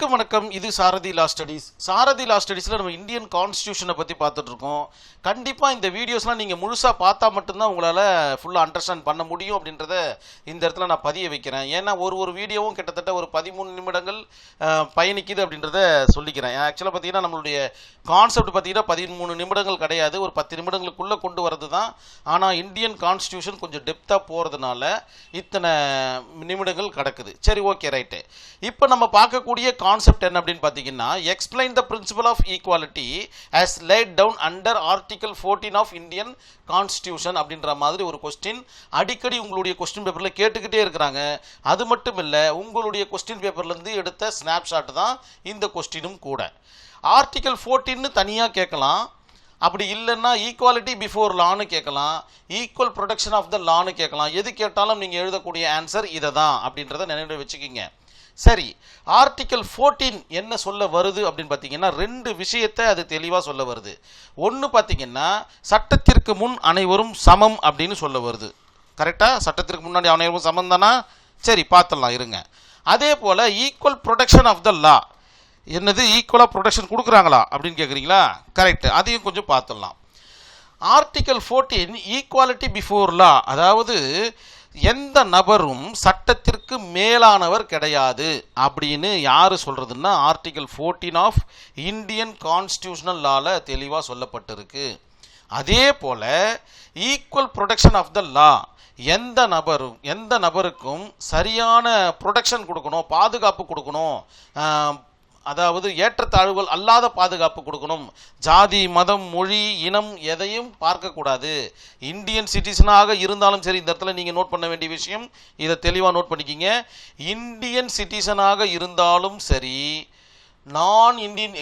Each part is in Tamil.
வணக்கம். இது சாரதி லா ஸ்டடீஸ். சாரதி லா ஸ்டடீஸில் நம்ம இந்தியன் கான்ஸ்டியூஷனை பற்றி பார்த்துட்ருக்கோம். கண்டிப்பாக இந்த வீடியோஸ்லாம் நீங்கள் முழுசாக பார்த்தா மட்டும்தான் உங்களால் ஃபுல்லாக அண்டர்ஸ்டாண்ட் பண்ண முடியும் அப்படின்றத இந்த இடத்துல நான் பதிய வைக்கிறேன். ஏன்னா ஒரு வீடியோவும் கிட்டத்தட்ட ஒரு 13 நிமிடங்கள் பயணிக்குது அப்படின்றத சொல்லிக்கிறேன். ஆக்சுவலாக பார்த்தீங்கன்னா நம்மளுடைய கான்செப்ட் பார்த்தீங்கன்னா 13 நிமிடங்கள் கிடையாது, ஒரு 10 நிமிடங்களுக்குள்ளே கொண்டு வரது தான். ஆனால் இந்தியன் கான்ஸ்டியூஷன் கொஞ்சம் டெப்த்தாக போகிறதுனால இத்தனை நிமிடங்கள் கிடக்குது. சரி, ஓகே, ரைட்டு. இப்போ நம்ம பார்க்கக்கூடிய கான்செப்ட் என்ன அப்படின்னு பார்த்தீங்கன்னா, explain the principle of equality as laid down under article 14 of Indian constitution அப்படின்ற மாதிரி ஒரு கொஸ்டின் அடிக்கடி உங்களுடைய கொஸ்டின் பேப்பரில் கேட்டுக்கிட்டே இருக்கிறாங்க. அது மட்டும் இல்லை, உங்களுடைய கொஸ்டின் பேப்பர்லேருந்து எடுத்த ஸ்னாப்ஷாட் தான் இந்த கொஸ்டினும் கூட. ஆர்டிகல் 14 தனியாக கேட்கலாம், அப்படி இல்லைன்னா ஈக்குவாலிட்டி பிஃபோர் லான்னு கேட்கலாம், ஈக்குவல் ப்ரொடெக்ஷன் ஆஃப் த லான்னு கேட்கலாம். எது கேட்டாலும் நீங்கள் எழுதக்கூடிய ஆன்சர் இதை தான் அப்படின்றத நினைவில் வச்சுக்கிங்க. சரி, ஆர்டிகல் 14 என்ன சொல்ல வருது அப்படின்னு பார்த்தீங்கன்னா, 2 விஷயத்தை அது தெளிவாக சொல்ல வருது. ஒன்று பார்த்தீங்கன்னா, சட்டத்திற்கு முன் அனைவரும் சமம் அப்படின்னு சொல்ல வருது. கரெக்டாக? சட்டத்திற்கு முன்னாடி அனைவரும் சமம் தானா? சரி, பார்த்துடலாம் இருங்க. அதே போல் ஈக்குவல் ப்ரொடெக்ஷன் ஆஃப் த லா, என்னது ஈக்குவலாக ப்ரொடெக்ஷன் கொடுக்குறாங்களா அப்படின்னு கேட்குறீங்களா? கரெக்ட், அதையும் கொஞ்சம் பார்த்துடலாம். ஆர்டிகல் 14 ஈக்குவாலிட்டி பிஃபோர் லா, அதாவது எந்த நபரும் சட்டத்திற்கு மேலானவர் கிடையாது அப்படின்னு யார் சொல்கிறதுன்னா, ஆர்டிகல் 14 ஆஃப் இந்தியன் கான்ஸ்டியூஷனல் லாவில் தெளிவாக சொல்லப்பட்டிருக்கு. அதே போல் ஈக்குவல் ப்ரொடெக்ஷன் ஆஃப் த லா, எந்த நபருக்கும் சரியான ப்ரொடெக்ஷன் கொடுக்கணும், பாதுகாப்பு கொடுக்கணும், அதாவது ஏற்றத்தாழ்வுகள் அல்லாத பாதுகாப்பு கொடுக்கணும். ஜாதி, மதம், மொழி, இனம் எதையும் பார்க்கக்கூடாது. இந்தியன் சிட்டிசனாக இருந்தாலும் சரி, இந்த இடத்துல நீங்கள் நோட் பண்ண வேண்டிய விஷயம், இதை தெளிவாக நோட் பண்ணிக்கிங்க. இந்தியன் சிட்டிசனாக இருந்தாலும் சரி,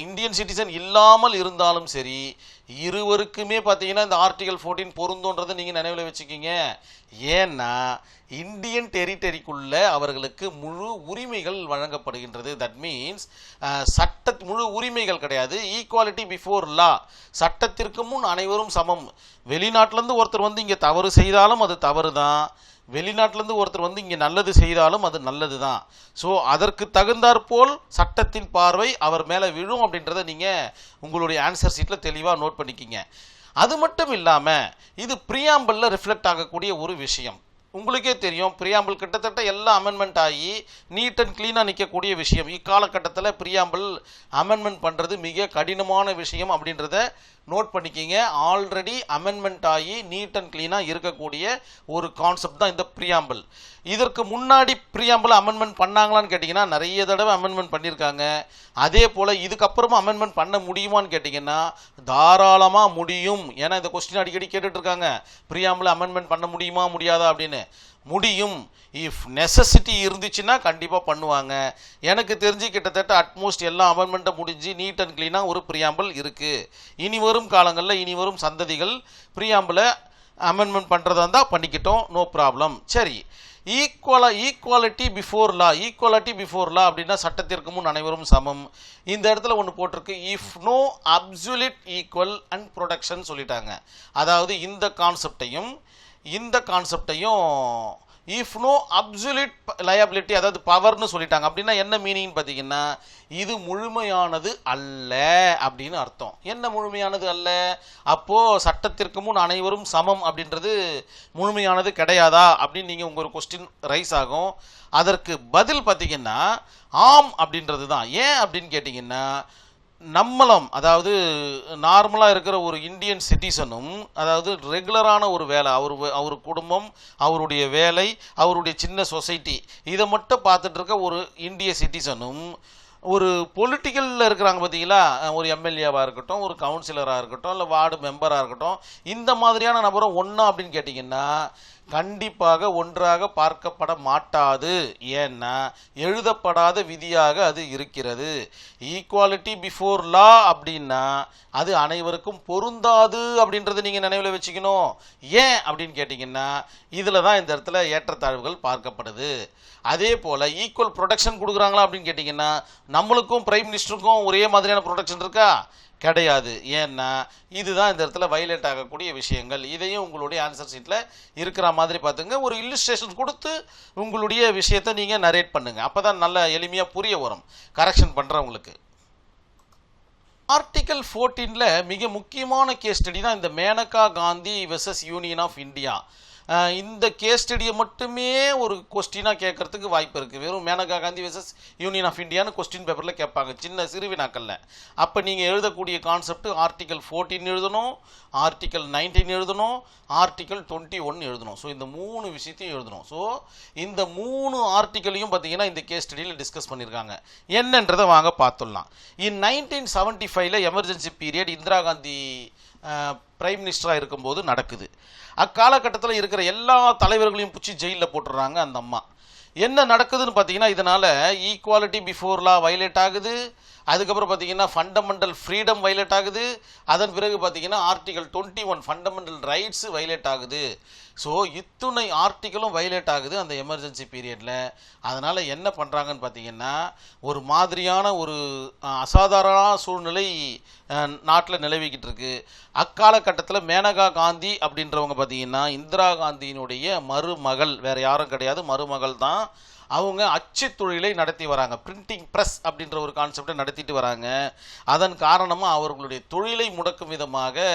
இந்தியன் சிட்டிசன் இல்லாமல் இருந்தாலும் சரி, இருவருக்குமே பார்த்தீங்கன்னா இந்த ஆர்டிகல் 14 பொருந்தோன்றதை நீங்கள் நினைவில் வச்சுக்கிங்க. ஏன்னா இந்தியன் டெரிட்டரிக்குள்ள அவர்களுக்கு முழு உரிமைகள் வழங்கப்படுகின்றது. தட் மீன்ஸ் முழு உரிமைகள் கிடையாது. ஈக்குவாலிட்டி பிஃபோர் லா, சட்டத்திற்கு முன் அனைவரும் சமம். வெளிநாட்டிலேருந்து ஒருத்தர் வந்து இங்கே தவறு செய்தாலும் அது தவறு தான், வெளிநாட்டிலேருந்து ஒருத்தர் வந்து இங்கே நல்லது செய்தாலும் அது நல்லது தான். ஸோ அதற்கு தகுந்தாற்போல் சட்டத்தின் பார்வை அவர் மேலே விழும் அப்படின்றத நீங்கள் உங்களுடைய ஆன்சர் சீட்டில் தெளிவாக நோட் பண்ணிக்கிங்க. அது மட்டும் இல்லாமல் இது ப்ரியாம்பிளில் ரிஃப்ளெக்ட் ஆகக்கூடிய ஒரு விஷயம். உங்களுக்கே தெரியும், ப்ரியாம்பிள் கிட்டத்தட்ட எல்லாம் அமெண்ட்மெண்ட் ஆகி நீட் அண்ட் க்ளீனாக நிற்கக்கூடிய விஷயம். இக்காலகட்டத்தில் ப்ரியாம்பிள் அமெண்ட்மெண்ட் பண்ணுறது மிக கடினமான விஷயம் அப்படின்றத நோட் பண்ணிக்கிங்க. ஆல்ரெடி அமெண்ட்மெண்ட் ஆகி நீட் அண்ட் க்ளீனாக இருக்கக்கூடிய ஒரு கான்செப்ட் தான் இந்த ப்ரியாம்பிள். இதற்கு முன்னாடி ப்ரியாம்பிள் அமெண்ட்மெண்ட் பண்ணாங்களான்னு கேட்டிங்கன்னா நிறைய தடவை அமெண்ட்மெண்ட் பண்ணியிருக்காங்க. அதே போல் இதுக்கப்புறமா அமெண்ட்மெண்ட் பண்ண முடியுமான்னு கேட்டிங்கன்னா தாராளமாக முடியும். ஏன்னா இந்த கொஸ்டின் அடிக்கடி கேட்டுட்ருக்காங்க, ப்ரியாம்பிள் அமெண்ட்மெண்ட் பண்ண முடியுமா முடியாதா அப்படின்னு. முடியும். இஃப் நெசசிட்டி இருந்துச்சுன்னா கண்டிப்பாக பண்ணுவாங்க. எனக்கு தெரிஞ்சு கிட்டத்தட்ட அட்மோஸ்ட் எல்லா அமெண்ட்மெண்ட்டும் முடிஞ்சு நீட் அண்ட் க்ளீனாக ஒரு ப்ரியாம்பிள் இருக்குது. இனி வரும் காலங்களில் இனி வரும் சந்ததிகள் ப்ரியாம்பிளை அமெண்ட்மெண்ட் பண்ணுறதா இருந்தால் பண்ணிக்கிட்டோம், நோ ப்ராப்ளம். சரி, equality before law, equality before law அப்படின்னா சட்டத்திற்கு முன் அனைவரும் சமம். இந்த இடத்துல ஒன்று போட்டிருக்கு, if no absolute equal and protection சொல்லிட்டாங்க. அதாவது இந்த கான்செப்டையும் இஃப் நோ அப்சல்யூட் லயபிலிட்டி, அதாவது பவர்னு சொல்லிட்டாங்க. அப்படின்னா என்ன மீனிங் பார்த்தீங்கன்னா, இது முழுமையானது அல்ல அப்படின்னு அர்த்தம். என்ன முழுமையானது அல்ல? அப்போது சட்டத்திற்கு முன் அனைவரும் சமம் அப்படின்றது முழுமையானது கிடையாதா அப்படின்னு நீங்கள் உங்கள் கொஸ்டின் ரைஸ் ஆகும். அதற்கு பதில் பார்த்தீங்கன்னா ஆம் அப்படின்றது தான். ஏன் அப்படின்னு கேட்டிங்கன்னா, நம்மளும் அதாவது நார்மலாக இருக்கிற ஒரு இந்தியன் சிட்டிசனும், அதாவது ரெகுலரான ஒரு வேலை, அவர் குடும்பம், அவருடைய வேலை, அவருடைய சின்ன சொசைட்டி, இதை மட்டும் பார்த்துட்டு இருக்க ஒரு இந்திய சிட்டிசனும், ஒரு பொலிட்டிக்கலில் இருக்கிறாங்க பார்த்தீங்களா, ஒரு எம்எல்ஏவாக இருக்கட்டும், ஒரு கவுன்சிலராக இருக்கட்டும், இல்லை வார்டு மெம்பராக இருக்கட்டும், இந்த மாதிரியான நபரும் ஒன்றா அப்படின்னு கேட்டிங்கன்னா கண்டிப்பாக ஒன்றாக பார்க்கப்பட மாட்டாது. ஏன்னா எழுதப்படாத விதியாக அது இருக்கிறது. ஈக்குவாலிட்டி பிஃபோர் லா அப்படின்னா அது அனைவருக்கும் பொருந்தாது அப்படின்றத நீங்கள் நினைவில் வச்சுக்கணும். ஏன் அப்படின்னு கேட்டிங்கன்னா இதில் தான் இந்த இடத்துல ஏற்றத்தாழ்வுகள் பார்க்கப்படுது. அதே போல் ஈக்குவல் ப்ரொடெக்ஷன் கொடுக்குறாங்களா அப்படின்னு கேட்டிங்கன்னா நம்மளுக்கும் பிரைம் மினிஸ்டருக்கும் ஒரே மாதிரியான ப்ரொடெக்ஷன் இருக்கா? கிடையாது. ஏன்னா இதுதான் இந்த இடத்துல வயலேட் ஆகக்கூடிய விஷயங்கள். இதையும் உங்களுடைய ஆன்சர் ஷீட்டில் இருக்கிற மாதிரி பார்த்துங்க. ஒரு இல்லுஸ்ட்ரேஷன் கொடுத்து உங்களுடைய விஷயத்தை நீங்கள் நரேட் பண்ணுங்கள். அப்போ தான் நல்ல எளிமையாக புரிய வரும் கரெக்ஷன் பண்ணுறவங்களுக்கு. ஆர்டிகல் 14ல மிக முக்கியமான கேஸ் ஸ்டடி தான் இந்த Maneka Gandhi versus union of India. இந்த கேஸ் ஸ்டடியை மட்டுமே ஒரு கொஸ்டினாக கேட்கறதுக்கு வாய்ப்பு இருக்குது. வெறும் Maneka Gandhi versus union of இந்தியான்னு கொஸ்டின் பேப்பரில் கேட்பாங்க, சின்ன சிறு வினாக்களில். அப்போ நீங்கள் எழுதக்கூடிய கான்செப்ட் ஆர்டிகல் 14 எழுதணும், ஆர்டிகல் 19 எழுதணும், ஆர்டிகல் 21 எழுதணும். ஸோ இந்த 3 விஷயத்தையும் எழுதணும். ஸோ இந்த 3 ஆர்டிகலையும் பார்த்தீங்கன்னா இந்த கேஸ் ஸ்டடியில் டிஸ்கஸ் பண்ணியிருக்காங்க. என்னன்றதை வாங்க பார்த்துடலாம். இன் 1975 emergency period Indira Gandhi prime மினிஸ்டராக இருக்கும்போது நடக்குது. அக்காலகட்டத்தில் இருக்கிற எல்லா தலைவர்களையும் பிடிச்சி ஜெயிலில் போட்டுடுறாங்க அந்த அம்மா. என்ன நடக்குதுன்னு பார்த்தீங்கன்னா, இதனால் ஈக்குவாலிட்டி பிஃபோர் லா வயலேட் ஆகுது. அதுக்கப்புறம் பார்த்தீங்கன்னா ஃபண்டமெண்டல் ஃப்ரீடம் வயலேட் ஆகுது. அதன் பிறகு பார்த்தீங்கன்னா ஆர்டிகல் 21 ஃபண்டமெண்டல் ரைட்ஸு வயலேட் ஆகுது. ஸோ இத்துணை ஆர்டிகளும் வயலேட் ஆகுது அந்த எமர்ஜென்சி பீரியடில். அதனால் என்ன பண்ணுறாங்கன்னு பார்த்தீங்கன்னா, ஒரு மாதிரியான ஒரு அசாதாரண சூழ்நிலை நாட்டில் நிலவிக்கிட்டு இருக்கு. அக்காலகட்டத்தில் மேனகா காந்தி அப்படின்றவங்க பார்த்தீங்கன்னா இந்திரா காந்தியினுடைய மருமகள், வேறு யாரும் கிடையாது, மருமகள் தான். அவங்க அச்சு தொழிலை நடத்தி வராங்க. பிரிண்டிங் ப்ரெஸ் அப்படின்ற ஒரு கான்செப்டை நடத்திட்டு வராங்க. அதன் காரணமாக அவர்களுடைய தொழிலை முடக்கும் விதமாக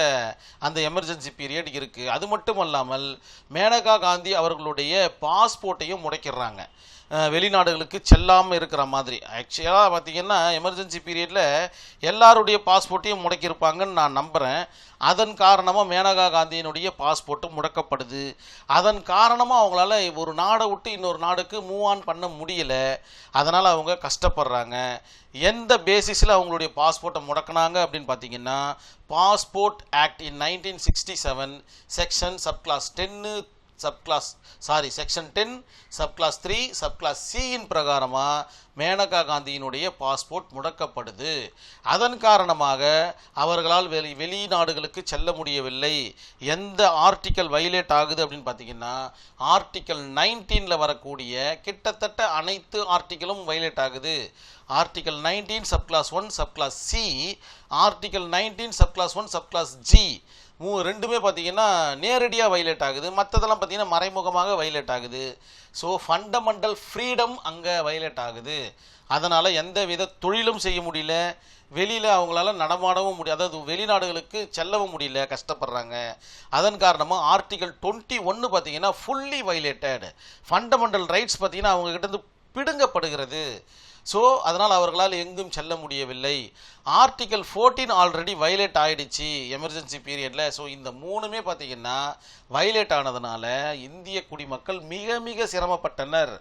அந்த எமர்ஜென்சி பீரியட் இருக்குது. அது மட்டும் அல்லாமல் மேனகா காந்தி அவர்களுடைய பாஸ்போர்ட்டையும் முடக்கிடுறாங்க, வெளிநாடுகளுக்கு செல்லாமல் இருக்கிற மாதிரி. ஆக்சுவலாக பார்த்தீங்கன்னா எமர்ஜென்சி பீரியடில் எல்லாருடைய பாஸ்போர்ட்டையும் முடக்கியிருப்பாங்கன்னு நான் நம்புகிறேன். அதன் காரணமாக மேனகா காந்தியினுடைய பாஸ்போர்ட்டும் முடக்கப்படுது. அதன் காரணமாக அவங்களால ஒரு நாடை விட்டு இன்னொரு நாடுக்கு மூவ் ஆன் பண்ண முடியல. அதனால் அவங்க கஷ்டப்படுறாங்க. எந்த பேசிஸில் அவங்களுடைய பாஸ்போர்ட்டை முடக்கினாங்க அப்படின்னு பார்த்தீங்கன்னா, passport act in 1967 section subclause 10 section 10 subclause 3 subclause சியின் பிரகாரமாக மேனகா காந்தியினுடைய பாஸ்போர்ட் முடக்கப்படுது. அதன் காரணமாக அவர்களால் வெளிநாடுகளுக்கு செல்ல முடியவில்லை. எந்த ஆர்டிக்கல் வயலேட் ஆகுது அப்படின்னு பார்த்தீங்கன்னா, ஆர்டிக்கல் 19 வரக்கூடிய கிட்டத்தட்ட அனைத்து ஆர்டிக்கலும் வயலேட் ஆகுது. Article 19 subclass 1 subclass C, article 19 subclass 1 subclass G ரெண்டுமே பார்த்தீங்கன்னா நேரடியாக வயலேட் ஆகுது. மற்றதெல்லாம் பார்த்தீங்கன்னா மறைமுகமாக வயலேட் ஆகுது. ஸோ ஃபண்டமெண்டல் ஃப்ரீடம் அங்கே வயலேட் ஆகுது. அதனால் எந்த வித தொழிலும் செய்ய முடியல, வெளியில் அவங்களால நடமாடவும் முடியாது, அதாவது வெளிநாடுகளுக்கு செல்லவும் முடியல, கஷ்டப்படுறாங்க. அதன் காரணமாக ஆர்டிகல் 21 பார்த்தீங்கன்னா ஃபுல்லி வயலேட்டட். ஃபண்டமெண்டல் ரைட்ஸ் பார்த்தீங்கன்னா அவங்ககிட்ட பிடுங்கப்படுகிறது. ஸோ அதனால் அவர்களால் எங்கும் செல்ல முடியவில்லை. ஆர்டிகல் 14 ஆல்ரெடி வயலேட் ஆகிடுச்சு எமர்ஜென்சி பீரியடில். ஸோ இந்த 3மே பார்த்திங்கன்னா வயலேட் ஆனதுனால இந்திய குடிமக்கள் மிக மிக சிரமப்பட்டனர்.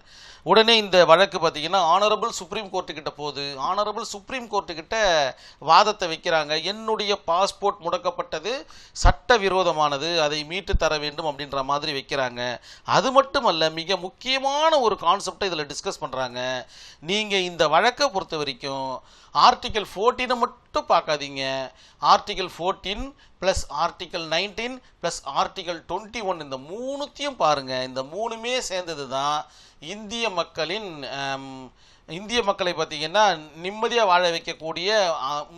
உடனே இந்த வழக்கு பார்த்திங்கன்னா ஆனரபிள் சுப்ரீம் கோர்ட்டுக்கிட்ட போகுது. ஆனரபிள் சுப்ரீம் கோர்ட்டுக்கிட்ட வாதத்தை வைக்கிறாங்க. என்னுடைய பாஸ்போர்ட் முடக்கப்பட்டது சட்டவிரோதமானது, அதை மீட்டு தர வேண்டும் அப்படின்ற மாதிரி வைக்கிறாங்க. அது மட்டுமல்ல, மிக முக்கியமான ஒரு கான்செப்டை இதில் டிஸ்கஸ் பண்ணுறாங்க. நீங்கள் இந்த வழக்கை பொறுத்த வரைக்கும் ஆர்டிகல் 14 மட்டும் பார்க்காதீங்க. Article 14 plus article 19 plus article 21 இந்த 3த்தையும் பாருங்கள். இந்த 3மே சேர்ந்தது தான் இந்திய மக்களை பார்த்தீங்கன்னா நிம்மதியாக வாழ வைக்கக்கூடிய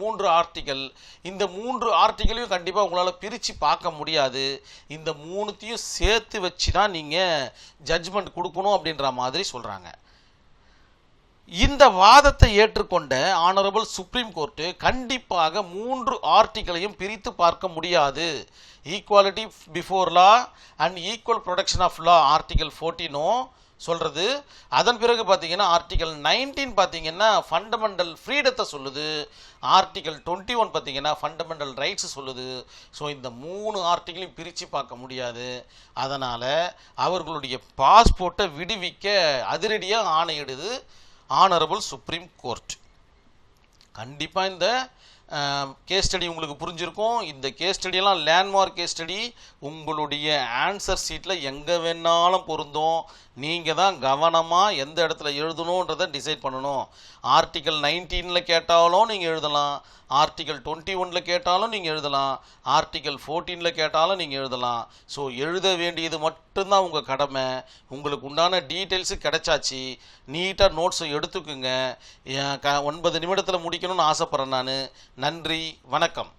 3 ஆர்டிகல். இந்த 3 ஆர்டிகளையும் கண்டிப்பாக உங்களால் பிரித்து பார்க்க முடியாது. இந்த 3த்தையும் சேர்த்து வச்சு தான் நீங்கள் ஜட்ஜ்மெண்ட் கொடுக்கணும் அப்படின்ற மாதிரி சொல்கிறாங்க. இந்த வாதத்தை ஏற்றுக்கொண்ட ஆனரபிள் சுப்ரீம் கோர்ட்டு கண்டிப்பாக 3 ஆர்டிகளையும் பிரித்து பார்க்க முடியாது. Equality before law and equal protection of law article 14 சொல்கிறது. அதன் பிறகு பார்த்தீங்கன்னா ஆர்டிகல் 19 பார்த்தீங்கன்னா ஃபண்டமெண்டல் ஃப்ரீடத்தை சொல்லுது. ஆர்டிகல் 21 பார்த்தீங்கன்னா ஃபண்டமெண்டல் ரைட்ஸ் சொல்லுது. ஸோ இந்த 3 ஆர்டிகளையும் பிரித்து பார்க்க முடியாது. அதனால் அவர்களுடைய பாஸ்போர்ட்டை விடுவிக்க அதிரடியாக ஆணையிடுது ஆனரபிள் சுப்ரீம் கோர்ட். கண்டிப்பாக இந்த கேஸ் ஸ்டடி உங்களுக்கு புரிஞ்சிருக்கும். இந்த கேஸ் ஸ்டடியெல்லாம் லேண்ட்மார்க் கேஸ் ஸ்டடி. உங்களுடைய ஆன்சர் ஷீட்டில் எங்கே வேணாலும் பொருந்தும். நீங்கள் தான் கவனமாக எந்த இடத்துல எழுதணுன்றதை டிசைட் பண்ணணும். ஆர்டிக்கல் 19 கேட்டாலும் நீங்கள் எழுதலாம், ஆர்டிகல் 21 கேட்டாலும் நீங்கள் எழுதலாம், ஆர்டிகல் 14 கேட்டாலும் நீங்கள் எழுதலாம். ஸோ எழுத வேண்டியது மட்டும்தான் உங்கள் கடமை. உங்களுக்கு உண்டான டீட்டெயில்ஸு கிடைச்சாச்சு. நீட்டாக நோட்ஸை எடுத்துக்குங்க. 9 நிமிடத்தில் முடிக்கணும்னு ஆசைப்பட்றேன் நான். நன்றி, வணக்கம்.